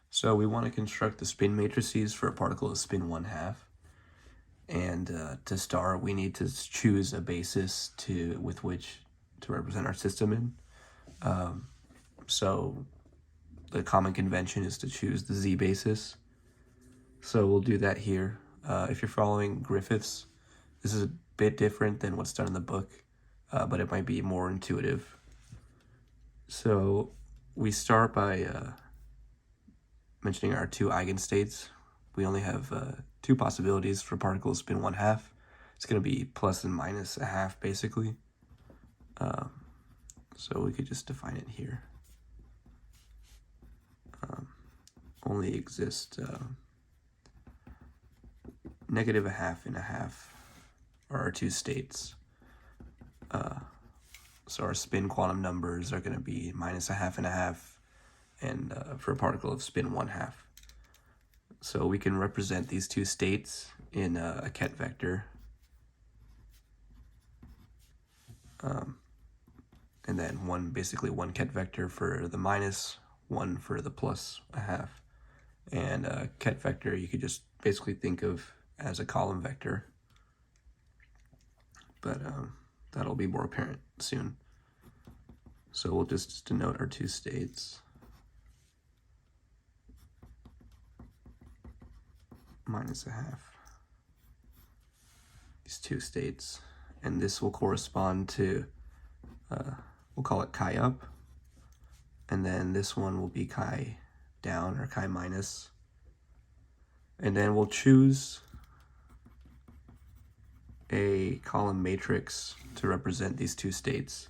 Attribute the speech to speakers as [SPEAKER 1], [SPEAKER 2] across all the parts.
[SPEAKER 1] So we want to construct the spin matrices for a particle of spin 1/2. And to start, we need to choose a basis with which to represent our system in. So the common convention is to choose the z basis. So we'll do that here. If you're following Griffiths, this is a bit different than what's done in the book, but it might be more intuitive. So we start by mentioning our two eigenstates. We only have two possibilities for particles spin 1/2. It's going to be plus and minus 1/2, basically. So we could just define it here. Only exist negative 1/2 and 1/2 are our two states. So our spin quantum numbers are going to be minus 1/2 and 1/2, and for a particle of spin 1/2. So we can represent these two states in a ket vector. And then basically one ket vector for the minus, one for the plus 1/2. And a ket vector you could just basically think of as a column vector. But that'll be more apparent soon. So we'll just denote our two states. Minus 1/2. These two states. And this will correspond to, we'll call it chi up. And then this one will be chi down, or chi minus. And then we'll choose a column matrix to represent these two states.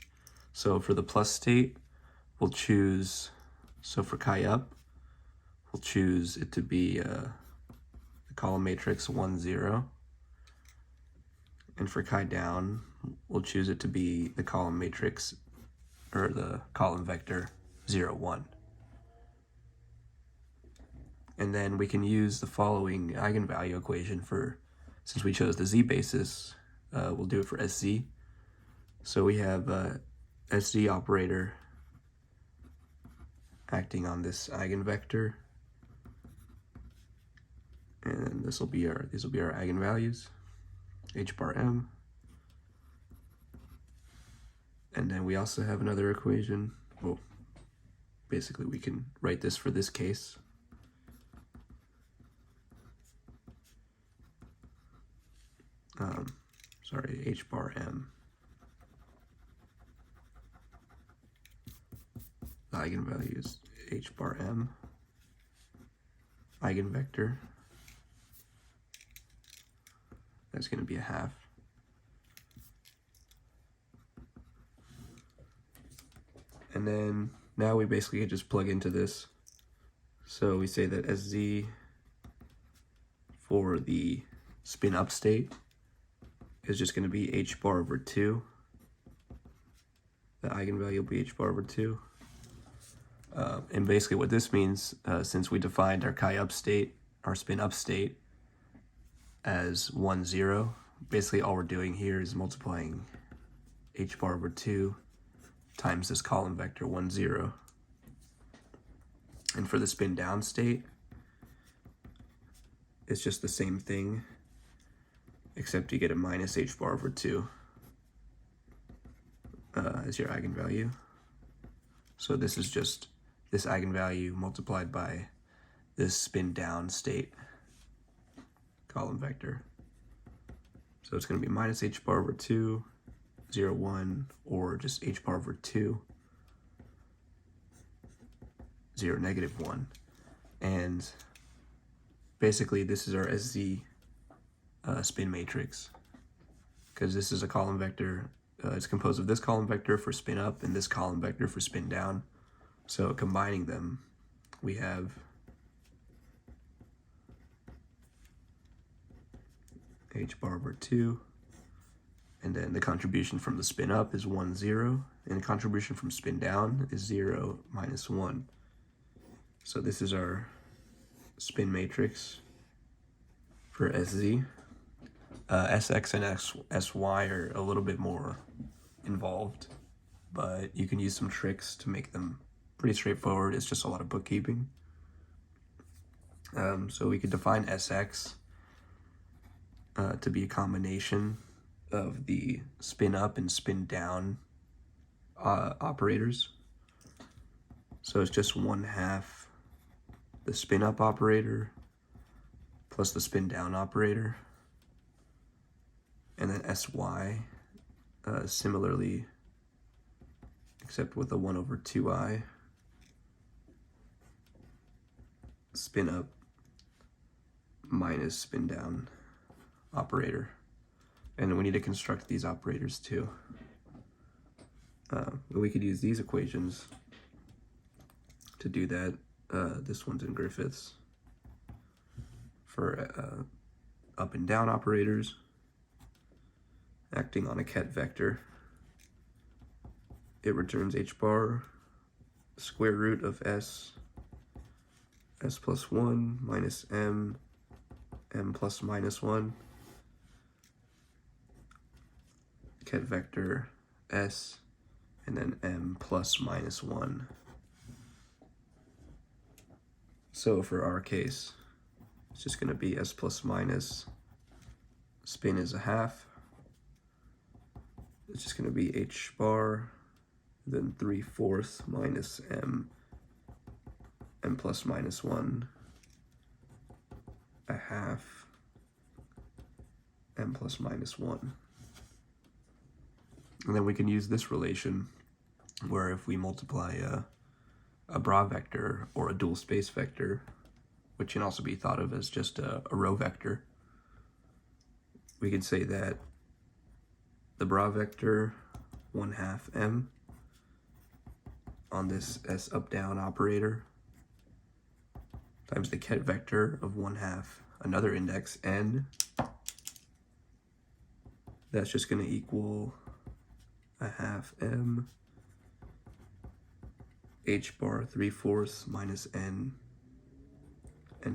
[SPEAKER 1] So for the plus state, we'll choose, so for chi up, we'll choose it to be the column matrix 1, 0. And for chi down, we'll choose it to be the column matrix, or the column vector 0, 1. And then we can use the following eigenvalue equation since we chose the z basis, we'll do it for sz. So we have sz operator acting on this eigenvector, and these will be our eigenvalues, h bar m. And then we also have another equation. Well, basically we can write this for this case. H bar m. The eigenvalue is h bar m. Eigenvector. That's going to be 1/2. And then now we basically just plug into this. So we say that sz for the spin up state is just going to be h bar over 2. The eigenvalue will be h bar over 2. And basically what this means, since we defined our chi up state, our spin up state, as 1, 0, basically all we're doing here is multiplying h bar over 2 times this column vector 1, 0. And for the spin down state, it's just the same thing, except you get a minus h bar over 2 as your eigenvalue. So this is just this eigenvalue multiplied by this spin down state column vector. So it's going to be minus h bar over 2, 0, 1, or just h bar over 2, 0, negative 1. And basically this is our sz spin matrix, because this is a column vector. It's composed of this column vector for spin up and this column vector for spin down. So combining them, we have h bar over 2, and then the contribution from the spin up is 1, 0, and the contribution from spin down is 0, minus 1. So this is our spin matrix for sz. Sx and sy are a little bit more involved, but you can use some tricks to make them pretty straightforward. It's just a lot of bookkeeping. So we could define Sx to be a combination of the spin up and spin down operators. So it's just 1/2 the spin up operator plus the spin down operator. And then Sy, similarly, except with a 1/2i, spin up minus spin down operator. And we need to construct these operators too. But we could use these equations to do that. This one's in Griffiths for up and down operators acting on a ket vector. It returns h bar square root of s plus 1 minus m plus minus 1, ket vector s, and then m plus minus 1. So for our case, it's just going to be s plus minus, spin is 1/2. It's just going to be h bar, then 3/4 minus m plus minus 1, 1/2, m plus minus 1. And then we can use this relation where if we multiply a bra vector or a dual space vector, which can also be thought of as just a row vector, we can say that the bra vector 1/2 m on this s up down operator times the ket vector of 1/2 another index n, that's just going to equal 1/2 m h bar 3/4 minus n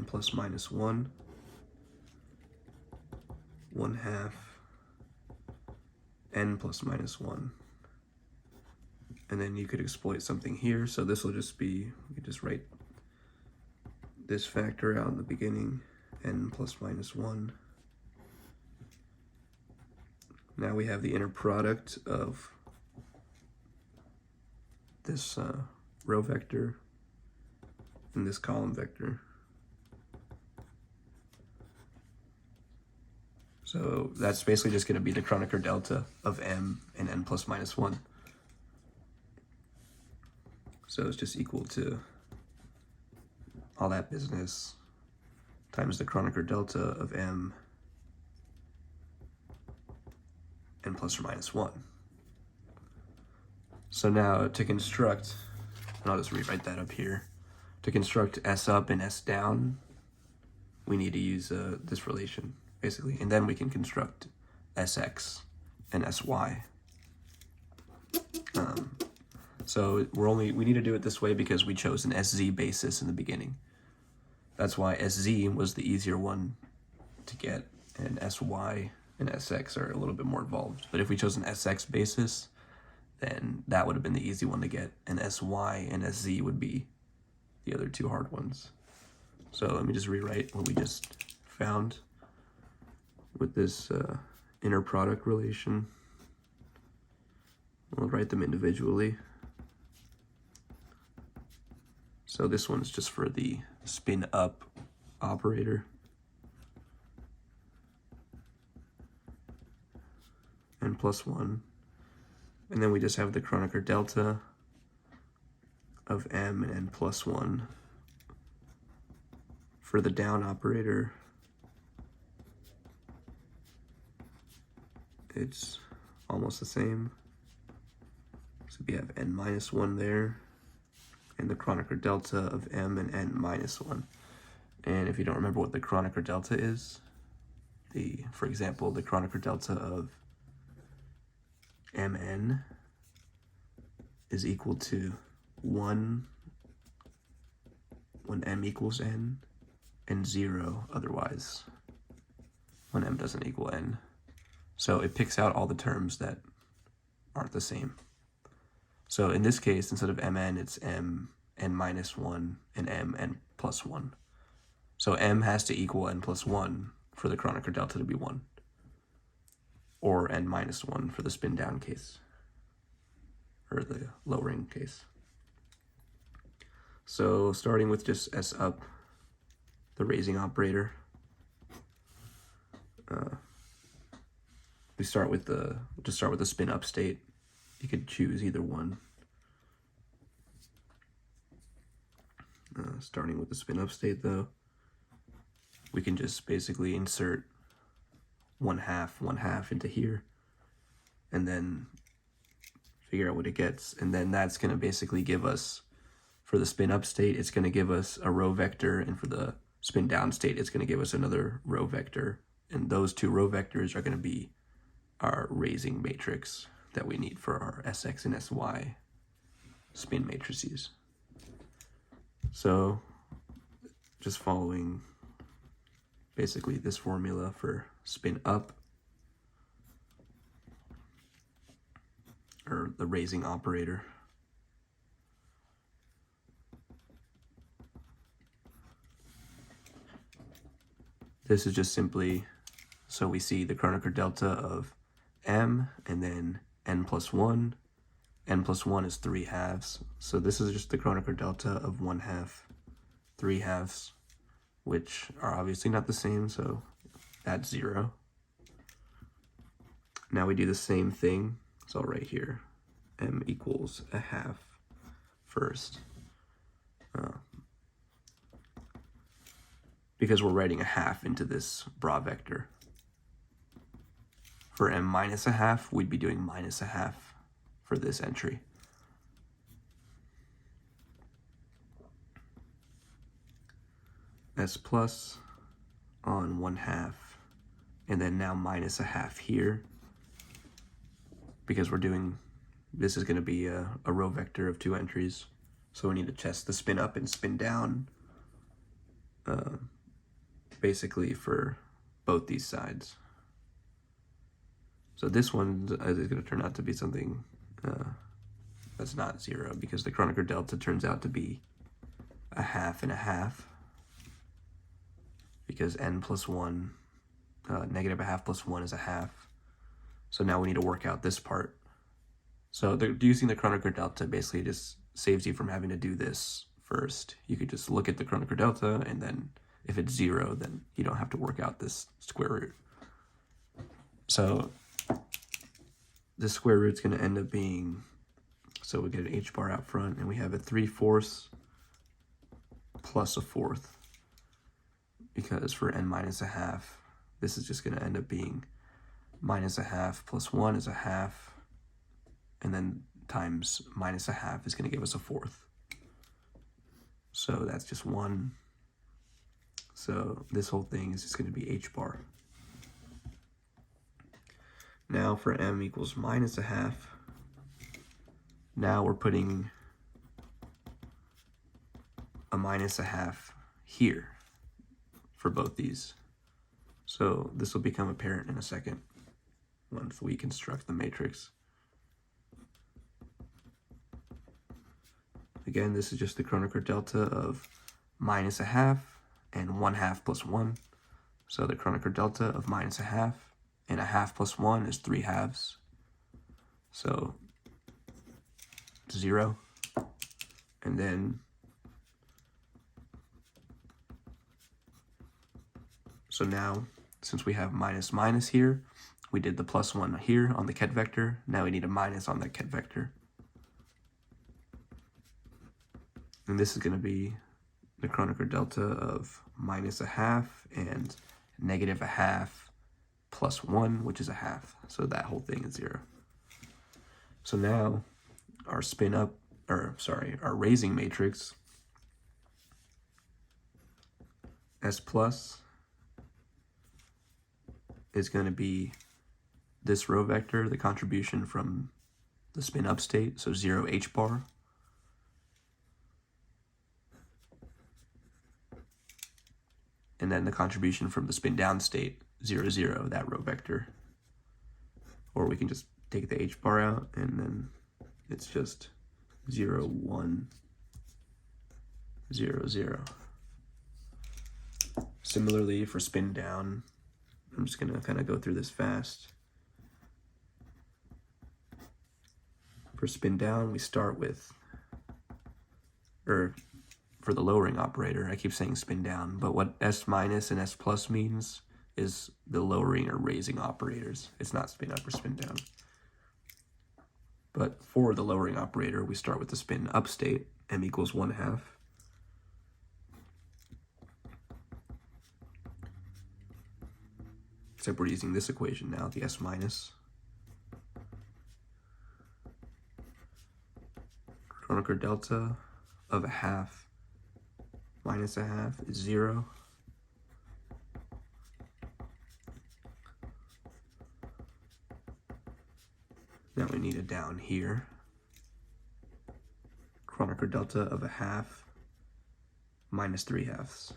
[SPEAKER 1] plus minus 1, 1/2 n plus minus 1. And then you could exploit something here, so this will just be, you could just write this factor out in the beginning, n plus minus 1. Now we have the inner product of this row vector and this column vector. So that's basically just going to be the Kronecker delta of m and n plus minus 1. So it's just equal to all that business times the Kronecker delta of m n plus or minus 1. So now to construct, and I'll just rewrite that up here, to construct s up and s down, we need to use this relation, basically, and then we can construct sx and sy. So we need to do it this way because we chose an sz basis in the beginning. That's why sz was the easier one to get, and sy and sx are a little bit more involved. But if we chose an sx basis, then that would have been the easy one to get, and sy and sz would be the other two hard ones. So let me just rewrite what we just found with this inner product relation. We'll write them individually. So this one's just for the spin up operator. N plus 1. And then we just have the Kronecker delta of m and n plus 1. For the down operator, it's almost the same. So we have n minus 1 there, and the Kronecker delta of m and n minus 1. And if you don't remember what the Kronecker delta is, for example, the Kronecker delta of mn is equal to 1 when m equals n, and 0 otherwise when m doesn't equal n. So it picks out all the terms that aren't the same. So in this case, instead of mn, it's m n minus 1 and m n plus 1. So m has to equal n plus 1 for the Kronecker delta to be 1, or n minus 1 for the spin down case, or the lowering case. So starting with just s up, the raising operator, we start with the spin up state. You could choose either one. Starting with the spin up state though, we can just basically insert 1/2 into here, and then figure out what it gets. And then that's going to basically give us, for the spin up state, it's going to give us a row vector, and for the spin down state, it's going to give us another row vector. And those two row vectors are going to be our raising matrix that we need for our Sx and Sy spin matrices. So just following basically this formula for spin up, or the raising operator. This is just simply, so we see the Kronecker delta of m, and then n plus 1. n plus 1 is 3/2. So this is just the Kronecker delta of 1/2, 3/2, which are obviously not the same, so that's 0. Now we do the same thing. So right here, m equals 1/2 first. Because we're writing 1/2 into this bra vector. For m minus 1/2, we'd be doing minus 1/2 for this entry. S plus on 1/2, and then now minus 1/2 here, because we're doing, this is going to be a row vector of 2 entries, so we need to test the spin up and spin down basically for both these sides. So this one is going to turn out to be something that's not 0, because the Kronecker delta turns out to be 1/2 and 1/2, because n plus 1, negative 1/2 plus 1 is 1/2. So now we need to work out this part. So using the Kronecker delta basically just saves you from having to do this first. You could just look at the Kronecker delta, and then if it's 0, then you don't have to work out this square root. So this square root's going to end up being, so we get an h bar out front, and we have a 3/4 plus a 1/4, because for n minus 1/2, this is just going to end up being minus 1/2 plus 1 is 1/2, and then times minus 1/2 is going to give us a 1/4. So that's just 1. So this whole thing is just going to be h bar. Now for m equals minus 1/2, now we're putting a minus 1/2 here for both these. So this will become apparent in a second once we construct the matrix. Again, this is just the Kronecker delta of minus 1/2 and 1/2 plus 1. So the Kronecker delta of minus 1/2 and 1/2 plus 1 is 3/2. So 0. And then, so now, since we have minus minus here, we did the plus 1 here on the ket vector. Now we need a minus on that ket vector. And this is going to be the Kronecker delta of minus 1/2 and negative 1/2 plus 1, which is 1/2. So that whole thing is 0. So now our spin up, or sorry, our raising matrix, S plus, is going to be this row vector, the contribution from the spin up state, so 0 h bar. And then the contribution from the spin down state, 0 0, that row vector. Or we can just take the h bar out, and then it's just 0 1 0 0. Similarly, for spin down, I'm just going to kind of go through this fast. For spin down, we start with, or for the lowering operator, I keep saying spin down, but what S minus and S plus means is the lowering or raising operators. It's not spin up or spin down. But for the lowering operator, we start with the spin up state, m equals 1/2. Except we're using this equation now, the S minus. Kronecker delta of 1/2 minus 1/2 is 0. Now we need a down here. Kronecker delta of 1/2 minus 3/2,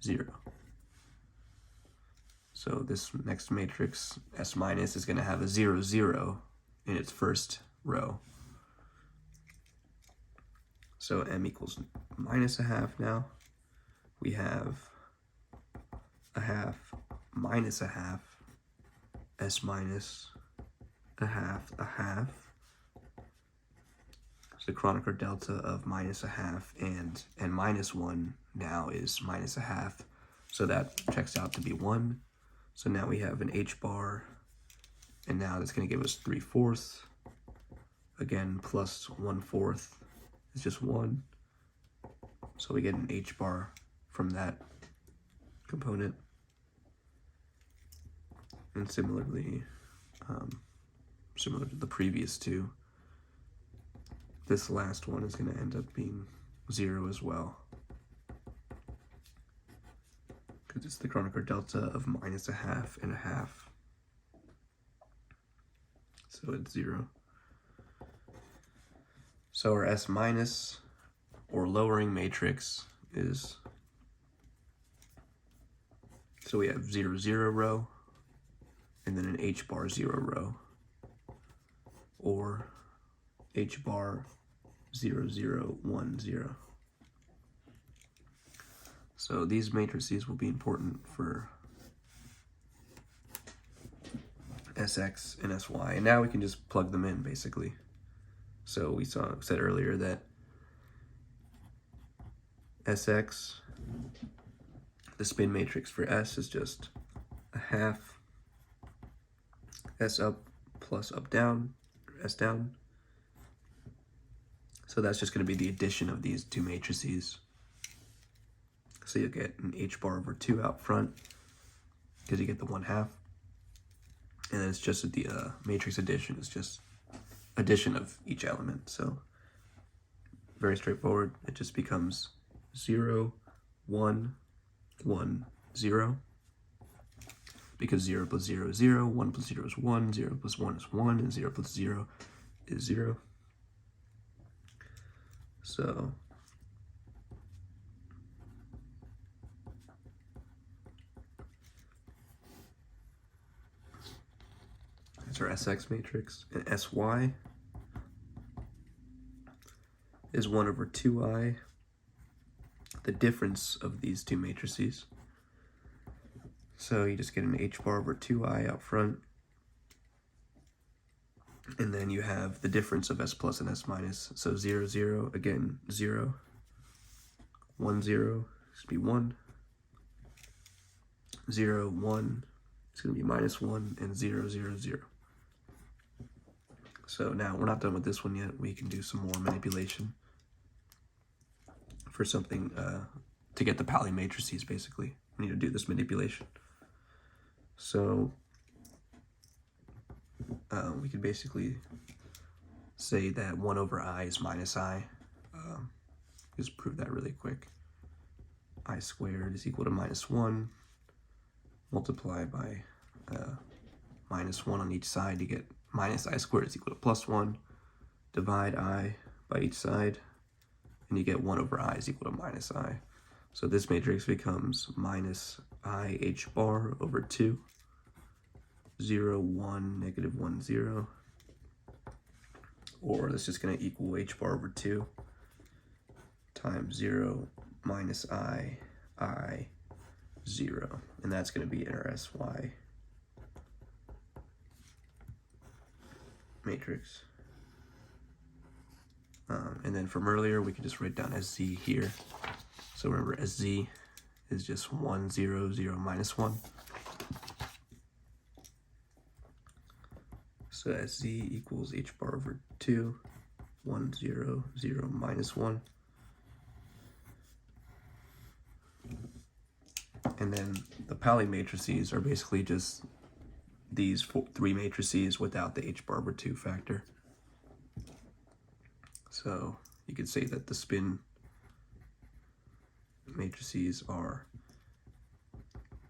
[SPEAKER 1] 0. So this next matrix, S minus, is going to have a 0, 0 in its first row. So m equals minus 1/2 now. We have 1/2 minus 1/2, S minus 1/2, 1/2. So the Kronecker delta of minus 1/2 and minus 1 now is minus 1/2. So that checks out to be 1. So now we have an H bar, and now that's going to give us 3/4. Again, plus 1/4 is just 1. So we get an H bar from that component. And similarly, similar to the previous two, this last one is going to end up being 0 as well, because it's the Kronecker delta of minus 1/2 and 1/2. So it's 0. So our S minus, or lowering matrix, is, so we have 0, 0 row, and then an H bar 0 row, or H bar 0, 0, 1, 0. So these matrices will be important for Sx and Sy, and now we can just plug them in basically. So we said earlier that Sx, the spin matrix for S, is just 1/2 S up plus up down, or S down. So that's just going to be the addition of these two matrices. So you'll get an H bar over 2 out front, because you get the 1/2. And then it's just the matrix addition is just addition of each element. So very straightforward. It just becomes 0, 1, 1, 0. Because 0 plus 0 is 0, 1 plus 0 is 1, 0 plus 1 is 1, and 0 plus 0 is 0. So that's our Sx matrix. And Sy is 1 over 2i, the difference of these two matrices. So you just get an H bar over 2i out front, and then you have the difference of S plus and S minus. So 0, 0, again 0, 1, 0, it's going to be 1, 0, 1, it's going to be minus 1, and 0, 0, 0. So now we're not done with this one yet. We can do some more manipulation for something to get the Pauli matrices, basically. We need to do this manipulation. So we could basically say that 1 over I is minus I. Just prove that really quick. I squared is equal to minus 1. Multiply by minus 1 on each side to get minus I squared is equal to plus 1. Divide I by each side, and you get 1 over I is equal to minus I. So this matrix becomes minus I H bar over 2, 0, 1, negative 1, 0. Or that's just going to equal H bar over 2 times 0 minus I, 0. And that's going to be in our SY matrix. And then from earlier, we can just write down SZ here. So remember, SZ is just 1, 0, 0, minus 1. So SZ equals h bar over 2, 1, 0, 0, minus 1. And then the Pauli matrices are basically just these 3 matrices without the h bar over 2 factor. So you could say that the spin matrices are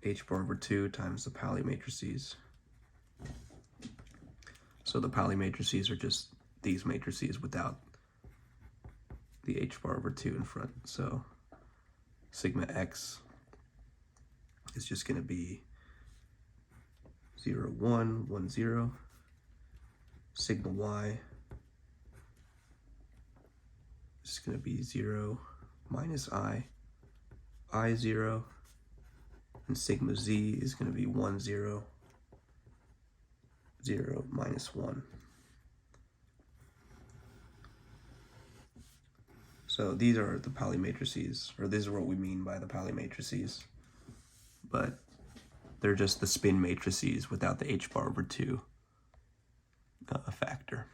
[SPEAKER 1] h bar over 2 times the Pauli matrices. So the Pauli matrices are just these matrices without the h bar over 2 in front. So sigma x is just going to be 0, 1, 1, 0. Sigma y is going to be 0, minus I, 0. And sigma z is going to be 1, 0, 0, minus 1. So these are the Pauli matrices, or these are what we mean by the Pauli matrices. But they're just the spin matrices without the h bar over 2 factor.